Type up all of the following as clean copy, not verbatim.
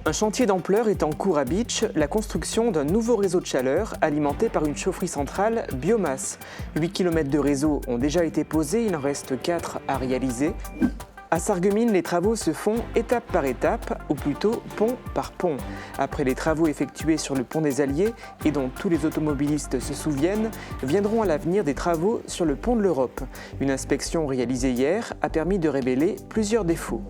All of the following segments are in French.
Un chantier d'ampleur est en cours à Bitche, la construction d'un nouveau réseau de chaleur alimenté par une chaufferie centrale biomasse. 8 km de réseau ont déjà été posés, il en reste 4 à réaliser. À Sarreguemines, les travaux se font étape par étape, ou plutôt pont par pont. Après les travaux effectués sur le pont des Alliés, et dont tous les automobilistes se souviennent, viendront à l'avenir des travaux sur le pont de l'Europe. Une inspection réalisée hier a permis de révéler plusieurs défauts.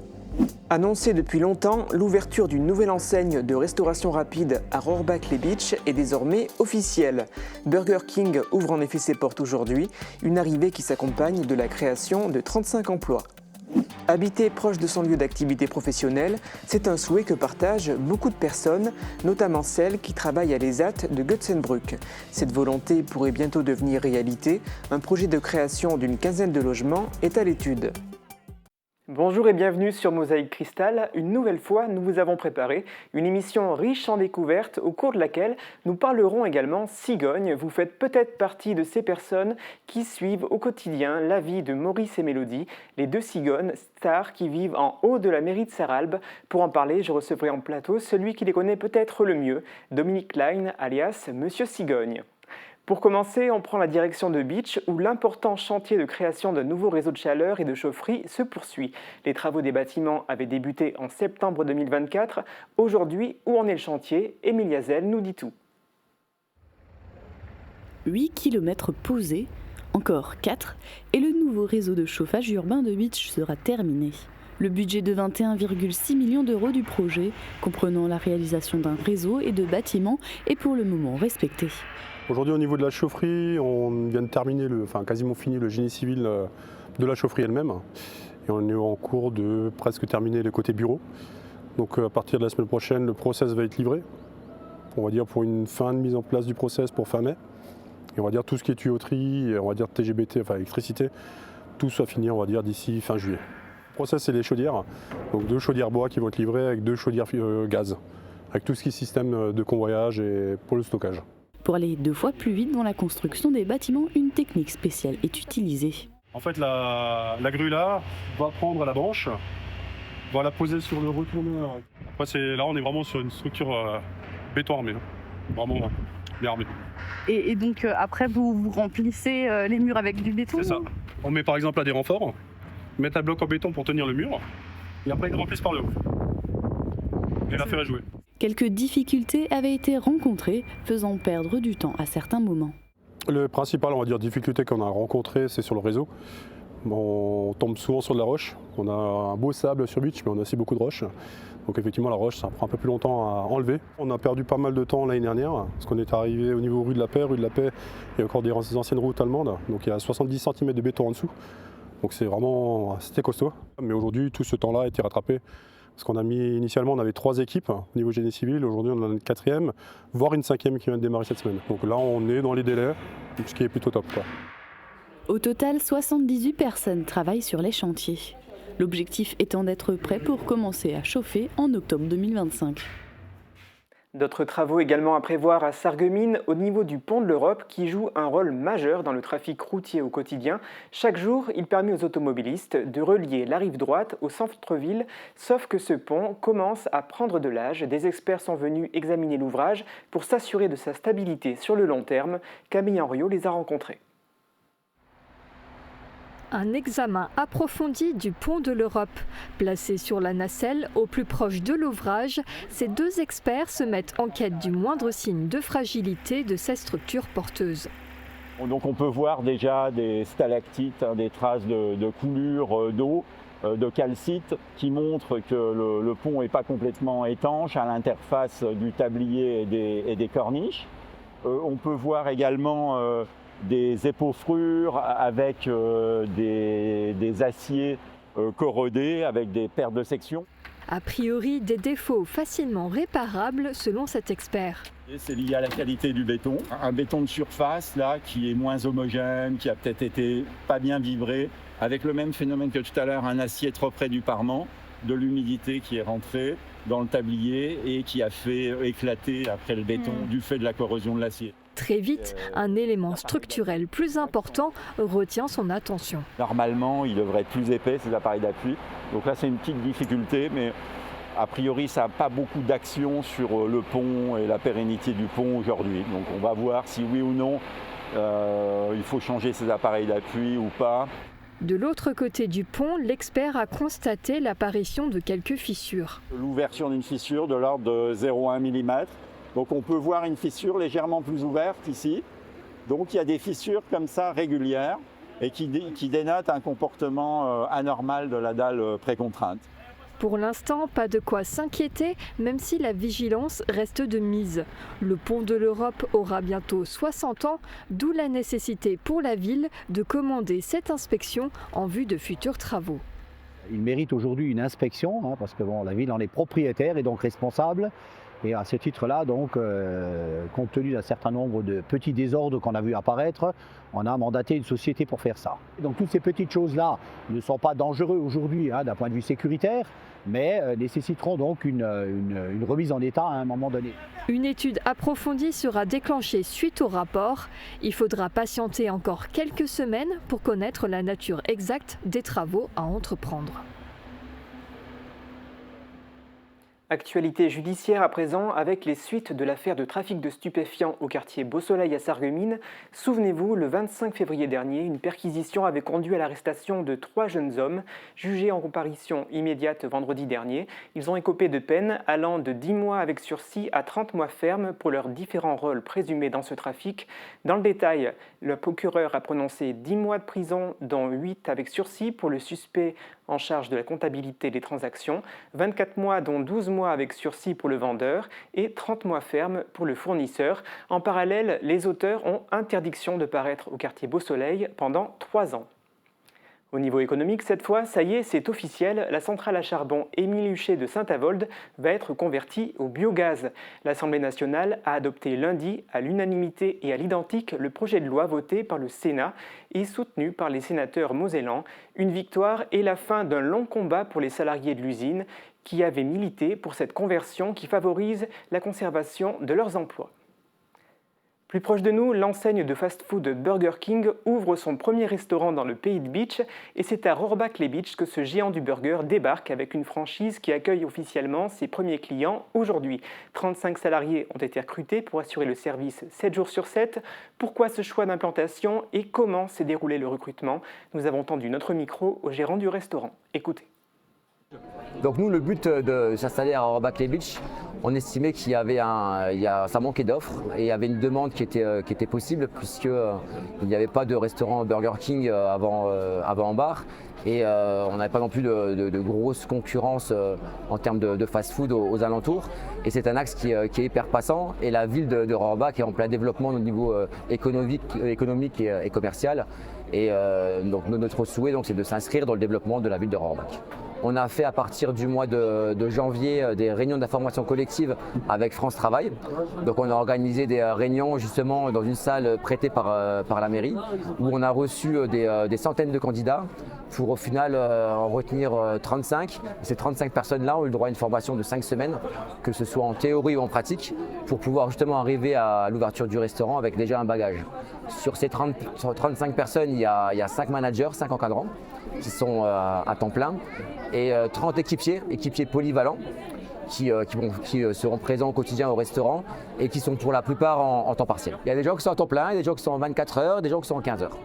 Annoncée depuis longtemps, l'ouverture d'une nouvelle enseigne de restauration rapide à Rohrbach-les-Bitches est désormais officielle. Burger King ouvre en effet ses portes aujourd'hui, une arrivée qui s'accompagne de la création de 35 emplois. Habiter proche de son lieu d'activité professionnelle, c'est un souhait que partagent beaucoup de personnes, notamment celles qui travaillent à l'ESAT de Götzenbrück. Cette volonté pourrait bientôt devenir réalité. Un projet de création d'une quinzaine de logements est à l'étude. Bonjour et bienvenue sur Mosaïque Cristal. Une nouvelle fois, nous vous avons préparé une émission riche en découvertes au cours de laquelle nous parlerons également cigogne. Vous faites peut-être partie de ces personnes qui suivent au quotidien la vie de Maurice et Mélodie, les deux cigognes stars qui vivent en haut de la mairie de Sarralbe. Pour en parler, je recevrai en plateau celui qui les connaît peut-être le mieux, Dominique Klein, alias Monsieur Cigogne. Pour commencer, on prend la direction de Bitche où l'important chantier de création d'un nouveau réseau de chaleur et de chaufferie se poursuit. Les travaux des bâtiments avaient débuté en septembre 2024. Aujourd'hui, où en est le chantier? Émilie Hazel nous dit tout. 8 km posés, encore 4, et le nouveau réseau de chauffage urbain de Bitche sera terminé. Le budget de 21,6 millions d'euros du projet, comprenant la réalisation d'un réseau et de bâtiments, est pour le moment respecté. Aujourd'hui, au niveau de la chaufferie, on vient de terminer, quasiment fini le génie civil de la chaufferie elle-même. Et on est en cours de presque terminer le côté bureau. Donc à partir de la semaine prochaine, le process va être livré. On va dire pour une fin de mise en place du process pour fin mai. Et on va dire tout ce qui est tuyauterie, et on va dire TGBT, enfin électricité, tout soit fini, on va dire d'ici fin juillet. Le process, c'est les chaudières. Donc 2 chaudières bois qui vont être livrées avec 2 chaudières gaz. Avec tout ce qui est système de convoyage et pour le stockage. Pour aller 2 fois plus vite dans la construction des bâtiments, une technique spéciale est utilisée. En fait, la grue là va prendre la branche, va la poser sur le retourneur. Après, là, on est vraiment sur une structure béton armé, vraiment bien armé. Et donc après, vous remplissez les murs avec du béton? C'est ça. On met par exemple là des renforts, mettre un bloc en béton pour tenir le mur, et après ils remplissent par le haut. Et la faire jouer. Quelques difficultés avaient été rencontrées, faisant perdre du temps à certains moments. Le principal, on va dire, difficulté qu'on a rencontré, c'est sur le réseau. On tombe souvent sur de la roche. On a un beau sable sur Bitche, mais on a aussi beaucoup de roches. Donc effectivement, la roche, ça prend un peu plus longtemps à enlever. On a perdu pas mal de temps l'année dernière, parce qu'on est arrivé au niveau rue de la Paix. Rue de la Paix, il y a encore des anciennes routes allemandes. Donc il y a 70 cm de béton en dessous. Donc c'était costaud. Mais aujourd'hui, tout ce temps-là a été rattrapé. Parce qu'on a initialement, on avait 3 équipes au niveau génie civil. Aujourd'hui, on en a une 4e, voire une 5e qui vient de démarrer cette semaine. Donc là, on est dans les délais, ce qui est plutôt top, quoi. Au total, 78 personnes travaillent sur les chantiers. L'objectif étant d'être prêt pour commencer à chauffer en octobre 2025. D'autres travaux également à prévoir à Sarreguemines au niveau du pont de l'Europe qui joue un rôle majeur dans le trafic routier au quotidien. Chaque jour, il permet aux automobilistes de relier la rive droite au centre-ville, sauf que ce pont commence à prendre de l'âge. Des experts sont venus examiner l'ouvrage pour s'assurer de sa stabilité sur le long terme. Camille Henriot les a rencontrés. Un examen approfondi du pont de l'Europe. Placé sur la nacelle, au plus proche de l'ouvrage, ces 2 experts se mettent en quête du moindre signe de fragilité de ces structures porteuses. Donc on peut voir déjà des stalactites, des traces de coulure d'eau, de calcite, qui montrent que le pont n'est pas complètement étanche à l'interface du tablier et des corniches. On peut voir également des épaufrures avec des aciers corrodés, avec des pertes de section. A priori, des défauts facilement réparables selon cet expert. C'est lié à la qualité du béton. Un béton de surface là, qui est moins homogène, qui a peut-être été pas bien vibré, avec le même phénomène que tout à l'heure, un acier trop près du parement, de l'humidité qui est rentrée dans le tablier et qui a fait éclater après le béton du fait de la corrosion de l'acier. Très vite, un élément structurel plus important retient son attention. Normalement, il devrait être plus épais, ces appareils d'appui. Donc là, c'est une petite difficulté, mais A priori, ça n'a pas beaucoup d'action sur le pont et la pérennité du pont aujourd'hui. Donc on va voir si oui ou non il faut changer ces appareils d'appui ou pas. De l'autre côté du pont, l'expert a constaté l'apparition de quelques fissures. L'ouverture d'une fissure de l'ordre de 0,1 mm. Donc on peut voir une fissure légèrement plus ouverte ici. Donc il y a des fissures comme ça régulières et qui dénotent un comportement anormal de la dalle précontrainte. Pour l'instant, pas de quoi s'inquiéter, même si la vigilance reste de mise. Le pont de l'Europe aura bientôt 60 ans, d'où la nécessité pour la ville de commander cette inspection en vue de futurs travaux. Il mérite aujourd'hui une inspection, parce que la ville en est propriétaire et donc responsable. Et à ce titre-là, donc, compte tenu d'un certain nombre de petits désordres qu'on a vu apparaître, on a mandaté une société pour faire ça. Donc toutes ces petites choses-là ne sont pas dangereuses aujourd'hui d'un point de vue sécuritaire, mais nécessiteront donc une remise en état à un moment donné. Une étude approfondie sera déclenchée suite au rapport. Il faudra patienter encore quelques semaines pour connaître la nature exacte des travaux à entreprendre. Actualité judiciaire à présent avec les suites de l'affaire de trafic de stupéfiants au quartier Beau-Soleil à Sarreguemines. Souvenez-vous, le 25 février dernier, une perquisition avait conduit à l'arrestation de 3 jeunes hommes jugés en comparution immédiate vendredi dernier. Ils ont écopé de peines allant de 10 mois avec sursis à 30 mois ferme pour leurs différents rôles présumés dans ce trafic. Dans le détail, le procureur a prononcé 10 mois de prison, dont 8 avec sursis pour le suspect en charge de la comptabilité des transactions, 24 mois dont 12 mois avec sursis pour le vendeur et 30 mois ferme pour le fournisseur. En parallèle, les auteurs ont interdiction de paraître au quartier Beau-Soleil pendant 3 ans. Au niveau économique, cette fois, ça y est, c'est officiel, la centrale à charbon Émile Huchet de Saint-Avold va être convertie au biogaz. L'Assemblée nationale a adopté lundi, à l'unanimité et à l'identique, le projet de loi voté par le Sénat et soutenu par les sénateurs mosellans. Une victoire et la fin d'un long combat pour les salariés de l'usine qui avaient milité pour cette conversion qui favorise la conservation de leurs emplois. Plus proche de nous, l'enseigne de fast-food Burger King ouvre son premier restaurant dans le pays de Beach et c'est à Rohrbach-les-Beach que ce géant du burger débarque avec une franchise qui accueille officiellement ses premiers clients aujourd'hui. 35 salariés ont été recrutés pour assurer le service 7 jours sur 7. Pourquoi ce choix d'implantation et comment s'est déroulé le recrutement? Nous avons tendu notre micro au gérant du restaurant. Écoutez. Donc nous, le but de s'installer à Rohrbach-les-Beach, on estimait qu'il y avait ça manquait d'offres et il y avait une demande qui était possible puisqu'il n'y avait pas de restaurant Burger King avant en bar et on n'avait pas non plus de grosse concurrence en termes de fast-food aux alentours. Et c'est un axe qui est hyper passant et la ville de Rohrbach est en plein développement au niveau économique et commercial. Et donc notre souhait c'est de s'inscrire dans le développement de la ville de Rohrbach. On a fait à partir du mois de janvier des réunions d'information collective avec France Travail. Donc on a organisé des réunions justement dans une salle prêtée par la mairie où on a reçu des centaines de candidats pour au final en retenir 35. Ces 35 personnes-là ont eu le droit à une formation de 5 semaines, que ce soit en théorie ou en pratique, pour pouvoir justement arriver à l'ouverture du restaurant avec déjà un bagage. Sur ces 35 personnes, il y a 5 managers, 5 encadrants qui sont à temps plein et 30 équipiers polyvalents qui seront présents au quotidien au restaurant et qui sont pour la plupart en temps partiel. Il y a des gens qui sont à temps plein, il y a des gens qui sont en 24 heures, des gens qui sont en 15 heures.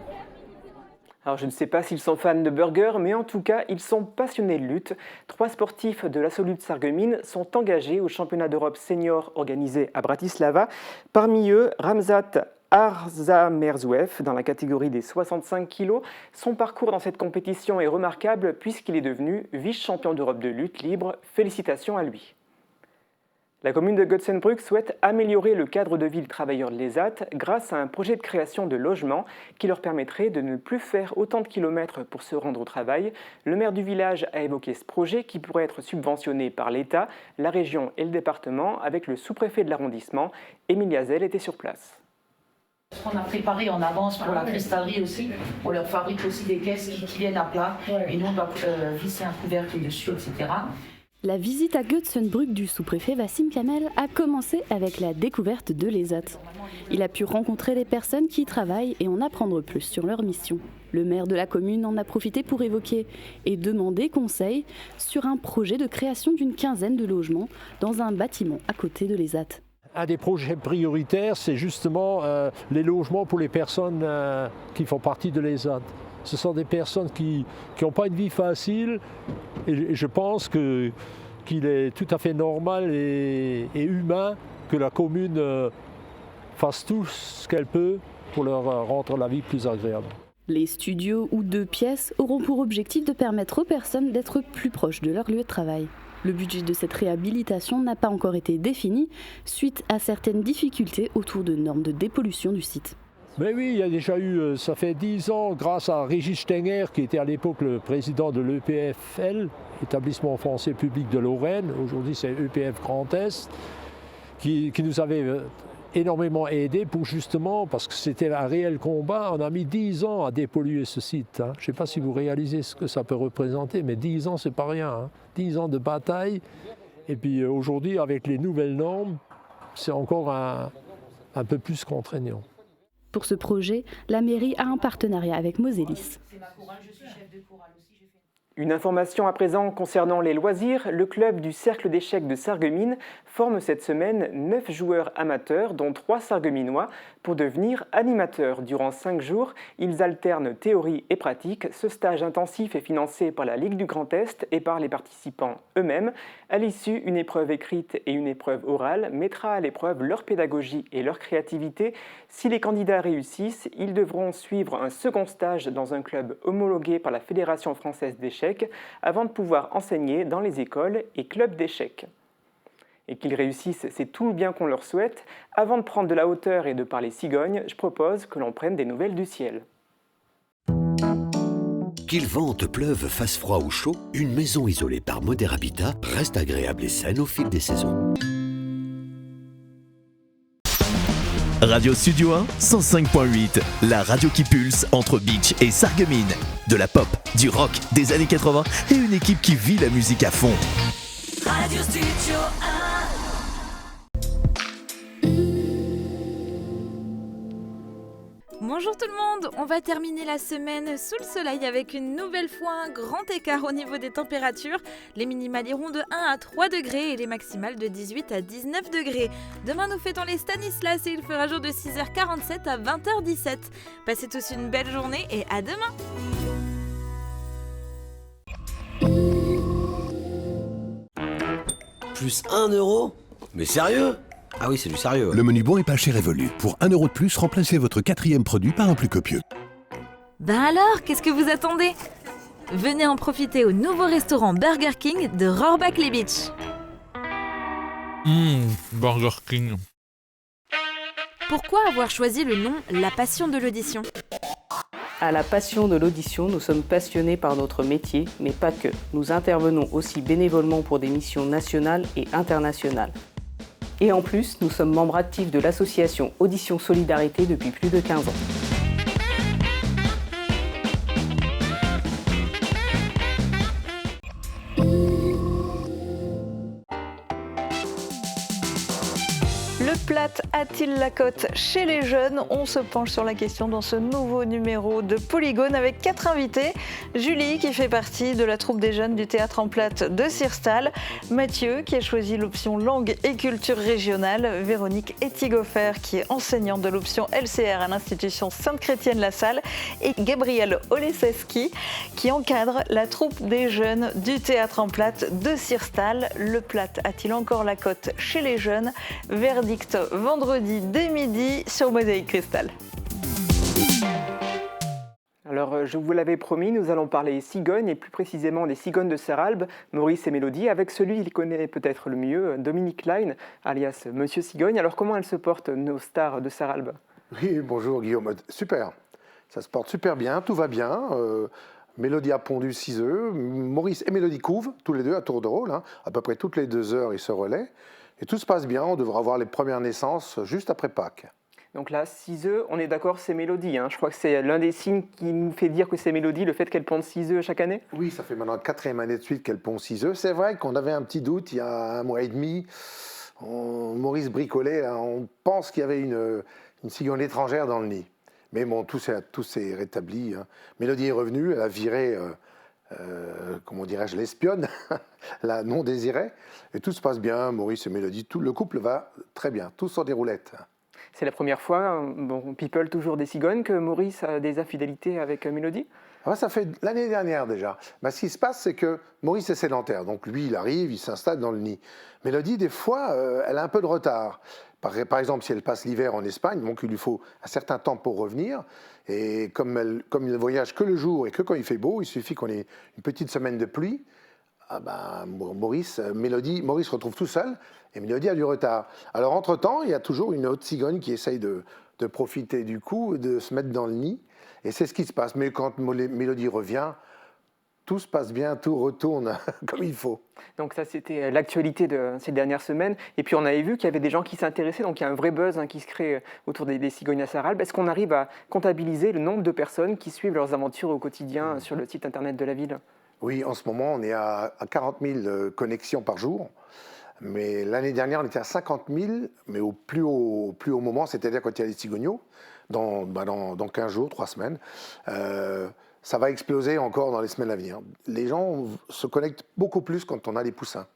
Alors je ne sais pas s'ils sont fans de burgers, mais en tout cas, ils sont passionnés de lutte. 3 sportifs de l'Assaut Lutte Sarreguemines sont engagés au championnat d'Europe senior organisé à Bratislava. Parmi eux, Ramzat Arzamerzouev dans la catégorie des 65 kg. Son parcours dans cette compétition est remarquable puisqu'il est devenu vice-champion d'Europe de lutte libre. Félicitations à lui. La commune de Götzenbrück souhaite améliorer le cadre de vie des travailleurs de l'ESAT grâce à un projet de création de logements qui leur permettrait de ne plus faire autant de kilomètres pour se rendre au travail. Le maire du village a évoqué ce projet qui pourrait être subventionné par l'État, la région et le département avec le sous-préfet de l'arrondissement. Émilie Hazel était sur place. On a préparé en avance pour la cristallerie aussi, on leur fabrique aussi des caisses qui viennent à plat et nous on doit visser un couvercle dessus, etc. La visite à Götzenbrück du sous-préfet Wassim Kamel a commencé avec la découverte de l'ESAT. Il a pu rencontrer les personnes qui y travaillent et en apprendre plus sur leur mission. Le maire de la commune en a profité pour évoquer et demander conseil sur un projet de création d'une quinzaine de logements dans un bâtiment à côté de l'ESAT. Un des projets prioritaires, c'est justement les logements pour les personnes qui font partie de l'ESAT. Ce sont des personnes qui n'ont pas une vie facile et je pense qu'il est tout à fait normal et humain que la commune fasse tout ce qu'elle peut pour leur rendre la vie plus agréable. Les studios ou 2 pièces auront pour objectif de permettre aux personnes d'être plus proches de leur lieu de travail. Le budget de cette réhabilitation n'a pas encore été défini suite à certaines difficultés autour de normes de dépollution du site. Mais oui, il y a déjà eu, ça fait 10 ans, grâce à Régis Stenger, qui était à l'époque le président de l'EPFL, Établissement français public de Lorraine, aujourd'hui c'est EPF Grand Est, qui nous avait énormément aidé pour justement, parce que c'était un réel combat, on a mis 10 ans à dépolluer ce site. Je ne sais pas si vous réalisez ce que ça peut représenter, mais 10 ans c'est pas rien. 10 ans de bataille, et puis aujourd'hui avec les nouvelles normes, c'est encore un peu plus contraignant. Pour ce projet, la mairie a un partenariat avec Moselis. Une information à présent concernant les loisirs. Le club du Cercle d'échecs de Sarreguemines forme cette semaine 9 joueurs amateurs, dont 3 sarregueminois, pour devenir animateurs. Durant 5 jours, ils alternent théorie et pratique. Ce stage intensif est financé par la Ligue du Grand Est et par les participants eux-mêmes. À l'issue, une épreuve écrite et une épreuve orale mettra à l'épreuve leur pédagogie et leur créativité. Si les candidats réussissent, ils devront suivre un second stage dans un club homologué par la Fédération française d'échecs avant de pouvoir enseigner dans les écoles et clubs d'échecs. Et qu'ils réussissent, c'est tout le bien qu'on leur souhaite. Avant de prendre de la hauteur et de parler cigogne, je propose que l'on prenne des nouvelles du ciel. Qu'il vente, pleuve, fasse froid ou chaud, une maison isolée par Moder Habitat reste agréable et saine au fil des saisons. Radio Studio 1, 105.8, la radio qui pulse entre Beach et Sarreguemines. De la pop, du rock, des années 80 et une équipe qui vit la musique à fond. Radio Studio 1. Bonjour tout le monde, on va terminer la semaine sous le soleil avec une nouvelle fois un grand écart au niveau des températures. Les minimales iront de 1 à 3 degrés et les maximales de 18 à 19 degrés. Demain nous fêtons les Stanislas et il fera jour de 6h47 à 20h17. Passez tous une belle journée et à demain. Plus 1 euro ? Mais sérieux ? Ah oui, c'est du sérieux. Le menu bon et pas cher évolue. Pour 1 euro de plus, remplacez votre 4e produit par un plus copieux. Ben alors, qu'est-ce que vous attendez ? Venez en profiter au nouveau restaurant Burger King de Rohrbach-les-Beach. Burger King. Pourquoi avoir choisi le nom La Passion de l'audition ? À la Passion de l'audition, nous sommes passionnés par notre métier, mais pas que. Nous intervenons aussi bénévolement pour des missions nationales et internationales. Et en plus, nous sommes membres actifs de l'association Audition Solidarité depuis plus de 15 ans. Le plat a-t-il la cote chez les jeunes ? On se penche sur la question dans ce nouveau numéro de Polygone avec 4 invités. Julie qui fait partie de la troupe des jeunes du théâtre en plate de Sirstal. Mathieu qui a choisi l'option langue et culture régionale. Véronique Etigofer qui est enseignante de l'option LCR à l'institution Sainte-Chrétienne-la-Salle. Et Gabriel Oleseski qui encadre la troupe des jeunes du théâtre en plate de Sirstal. Le plat a-t-il encore la cote chez les jeunes ? Verdict vendredi dès midi sur Mosaïque Cristal. Alors, je vous l'avais promis, nous allons parler cigogne et plus précisément des cigognes de Sarralbe, Maurice et Mélodie, avec celui qu'il connaît peut-être le mieux, Dominique Klein, alias Monsieur Cigogne. Alors, comment elles se portent, nos stars de Sarralbe ? Oui, bonjour Guillaume. Super, ça se porte super bien, tout va bien. Mélodie a pondu 6 œufs, Maurice et Mélodie couvent, tous les deux à tour de rôle, à peu près toutes les 2 heures ils se relaient. Et tout se passe bien, on devra avoir les premières naissances juste après Pâques. Donc là, 6 œufs, on est d'accord, c'est Mélodie. Je crois que c'est l'un des signes qui nous fait dire que c'est Mélodie, le fait qu'elle ponde 6 œufs chaque année. Oui, ça fait maintenant la 4e année de suite qu'elle pond 6 œufs. C'est vrai qu'on avait un petit doute il y a 1 mois et demi. Maurice bricolait, on pense qu'il y avait une cigogne étrangère dans le nid. Mais bon, tout s'est rétabli. Hein. Mélodie est revenue, elle a viré, comment dirais-je, l'espionne, la non désirée. Et tout se passe bien, Maurice et Mélodie, tout le couple va très bien, tout sur des roulettes. C'est la première fois, bon, People toujours des cigognes, que Maurice a des infidélités avec Mélodie? Ça fait l'année dernière déjà. Ce qui se passe, c'est que Maurice est sédentaire. Donc lui, il arrive, il s'installe dans le nid. Mélodie, des fois, elle a un peu de retard. Par exemple, si elle passe l'hiver en Espagne, donc il lui faut un certain temps pour revenir. Et comme il ne voyage que le jour et que quand il fait beau, il suffit qu'on ait une petite semaine de pluie. Maurice retrouve tout seul et Mélodie a du retard. Alors entre-temps, il y a toujours une autre cigogne qui essaye de profiter du coup, de se mettre dans le nid. Et c'est ce qui se passe. Mais quand Mélodie revient, tout se passe bien, tout retourne comme il faut. Donc ça, c'était l'actualité de ces dernières semaines. Et puis on avait vu qu'il y avait des gens qui s'intéressaient, donc il y a un vrai buzz qui se crée autour des cigognes à Sarralbe. Est-ce qu'on arrive à comptabiliser le nombre de personnes qui suivent leurs aventures au quotidien sur le site internet de la ville? Oui, en ce moment, on est à 40 000 connexions par jour. Mais l'année dernière, on était à 50 000, mais au plus haut moment, c'est-à-dire quand il y a les cigognos, dans 15 jours, 3 semaines. Ça va exploser encore dans les semaines à venir. Les gens se connectent beaucoup plus quand on a les poussins.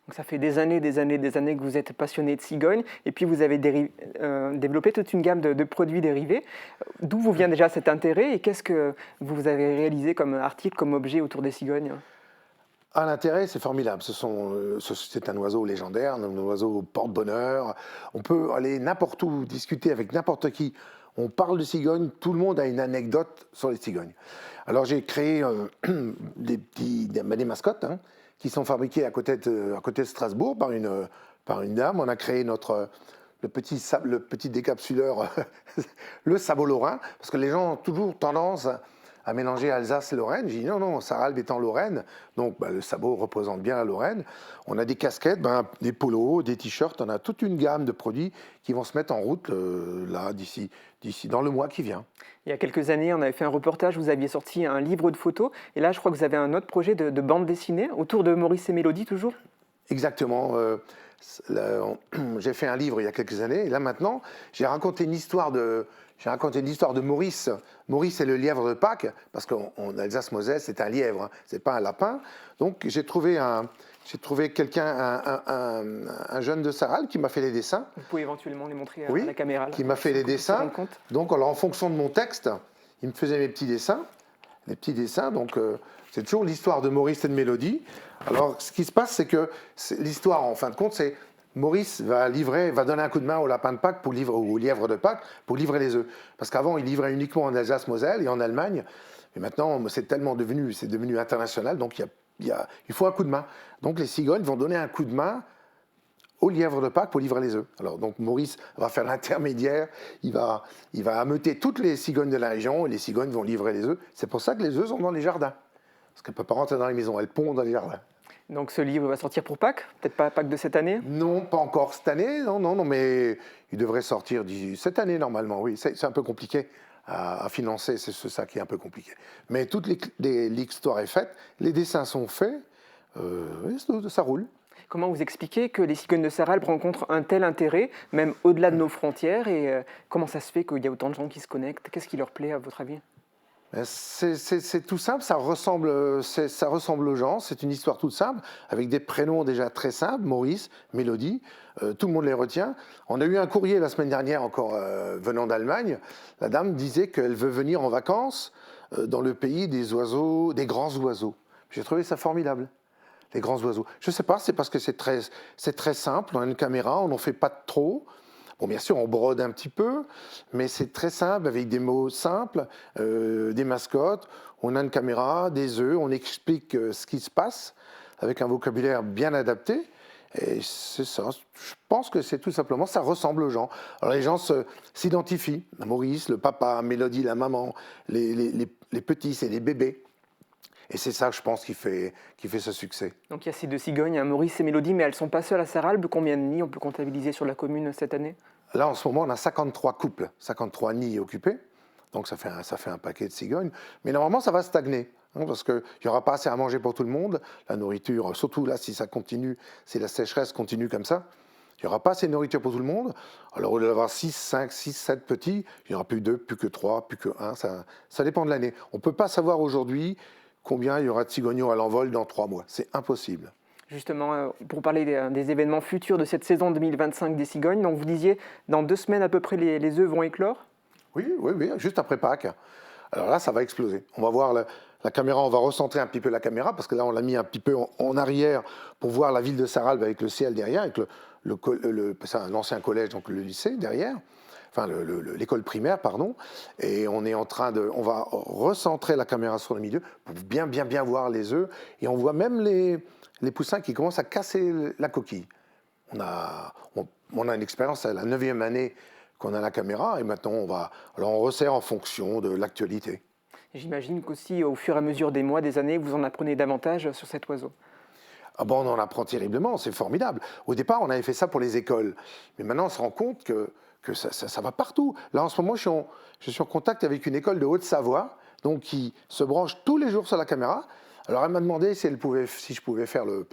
Donc ça fait des années que vous êtes passionné de cigognes, et puis vous avez développé toute une gamme de produits dérivés. D'où vous vient déjà cet intérêt, et qu'est-ce que vous avez réalisé comme article, comme objet autour des cigognes? L'intérêt, c'est formidable. C'est un oiseau légendaire, un oiseau porte-bonheur. On peut aller n'importe où, discuter avec n'importe qui. On parle de cigognes, tout le monde a une anecdote sur les cigognes. Alors j'ai créé des mascottes qui sont fabriquées à côté de Strasbourg par une dame. On a créé le petit décapsuleur, le sabot lorrain, parce que les gens ont toujours tendance à mélanger Alsace et Lorraine. J'ai dit non, Sarralbe est en Lorraine, donc le sabot représente bien la Lorraine. On a des casquettes, des polos, des t-shirts, on a toute une gamme de produits qui vont se mettre en route d'ici dans le mois qui vient. Il y a quelques années, on avait fait un reportage, vous aviez sorti un livre de photos, et là je crois que vous avez un autre projet de bande dessinée, autour de Maurice et Mélodie toujours? Exactement. J'ai fait un livre il y a quelques années, et là maintenant, j'ai raconté une histoire de Maurice. Maurice est le lièvre de Pâques, parce qu'en Alsace-Moselle, c'est un lièvre, c'est pas un lapin. Donc j'ai trouvé quelqu'un, un jeune de Sarralbe qui m'a fait les dessins. Vous pouvez éventuellement les montrer à la caméra. Qui m'a fait les dessins. Donc alors, en fonction de mon texte, il me faisait mes petits dessins. Les petits dessins, donc c'est toujours l'histoire de Maurice et de Mélodie. Alors ce qui se passe, c'est que l'histoire, en fin de compte, c'est Maurice va donner un coup de main au lapin de Pâques au lièvre de Pâques pour livrer les œufs. Parce qu'avant, il livrait uniquement en Alsace-Moselle et en Allemagne. Mais maintenant, c'est devenu international, donc il faut un coup de main. Donc les cigognes vont donner un coup de main au lièvre de Pâques pour livrer les œufs. Alors donc Maurice va faire l'intermédiaire, il va ameuter toutes les cigognes de la région et les cigognes vont livrer les œufs. C'est pour ça que les œufs sont dans les jardins. Parce qu'elles ne peuvent pas rentrer dans les maisons, elles pondent dans les jardins. Donc ce livre va sortir pour Pâques? Peut-être pas Pâques de cette année? Non, pas encore cette année, non, mais il devrait sortir cette année normalement, oui. C'est un peu compliqué à financer, c'est ça qui est un peu compliqué. Mais toute l'histoire est faite, les dessins sont faits, ça roule. Comment vous expliquez que les cigognes de Sarralbe rencontrent un tel intérêt, même au-delà de nos frontières, et comment ça se fait qu'il y a autant de gens qui se connectent? Qu'est-ce qui leur plaît à votre avis? C'est tout simple, ça ressemble aux gens, c'est une histoire toute simple, avec des prénoms déjà très simples, Maurice, Mélodie, tout le monde les retient. On a eu un courrier la semaine dernière encore venant d'Allemagne, la dame disait qu'elle veut venir en vacances dans le pays des grands oiseaux. J'ai trouvé ça formidable, les grands oiseaux. Je ne sais pas, c'est parce que c'est très simple, on a une caméra, on n'en fait pas trop. Bon, bien sûr, on brode un petit peu, mais c'est très simple, avec des mots simples, des mascottes. On a une caméra, des œufs, on explique ce qui se passe, avec un vocabulaire bien adapté. Et c'est ça, je pense que c'est tout simplement, ça ressemble aux gens. Alors les gens s'identifient, Maurice, le papa, Mélodie, la maman, les petits, c'est les bébés. Et c'est ça, je pense, qui fait ce succès. Donc il y a ces deux cigognes, Maurice et Mélodie, mais elles ne sont pas seules à Sarralbe. Combien de nids on peut comptabiliser sur la commune cette année? Là, en ce moment, on a 53 couples, 53 nids occupés. Donc ça fait un paquet de cigognes. Mais normalement, ça va stagner, parce qu'il n'y aura pas assez à manger pour tout le monde. La nourriture, surtout là, si ça continue, si la sécheresse continue comme ça, Il n'y aura pas assez de nourriture pour tout le monde. Alors, au lieu d'avoir 6, 5, 6, 7 petits, il n'y aura plus 2, plus que 3, plus que 1. Ça dépend de l'année. On ne peut pas savoir aujourd'hui combien il y aura de cigognos à l'envol dans 3 mois. C'est impossible. Justement, pour parler des événements futurs de cette saison 2025 des cigognes, donc vous disiez, dans 2 semaines à peu près, les œufs vont éclore? Oui, juste après Pâques. Alors là, ça va exploser. On va voir la caméra, on va recentrer un petit peu la caméra, parce que là, on l'a mis un petit peu en arrière pour voir la ville de Sarralbe avec le ciel derrière, avec l'ancien collège, donc le lycée derrière, enfin l'école primaire, pardon. Et on va recentrer la caméra sur le milieu pour bien voir les œufs. Et on voit même les poussins qui commencent à casser la coquille. On a une expérience, c'est la 9e année qu'on a la caméra, et maintenant on resserre en fonction de l'actualité. J'imagine qu'aussi, au fur et à mesure des mois, des années, vous en apprenez davantage sur cet oiseau. Ah bon, on en apprend terriblement, c'est formidable. Au départ, on avait fait ça pour les écoles, mais maintenant on se rend compte que ça va partout. Là, en ce moment, je suis en contact avec une école de Haute-Savoie, donc qui se branche tous les jours sur la caméra. Alors elle m'a demandé si je pouvais faire le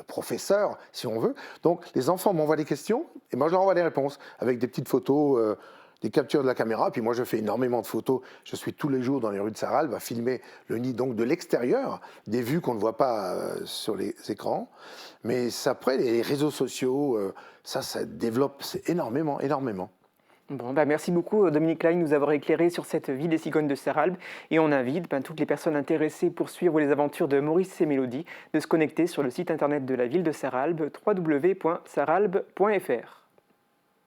professeur, si on veut. Donc les enfants m'envoient des questions, et moi je leur envoie des réponses, avec des petites photos, des captures de la caméra. Puis moi je fais énormément de photos. Je suis tous les jours dans les rues de Sarralbe à filmer le nid donc de l'extérieur, des vues qu'on ne voit pas sur les écrans. Mais après, les réseaux sociaux, ça développe énormément. Bon, merci beaucoup Dominique Klein de nous avoir éclairé sur cette vie des cigognes de Sarralbe, et on invite toutes les personnes intéressées pour suivre les aventures de Maurice et Mélodie de se connecter sur le site internet de la ville de Sarralbe, www.sarralbe.fr.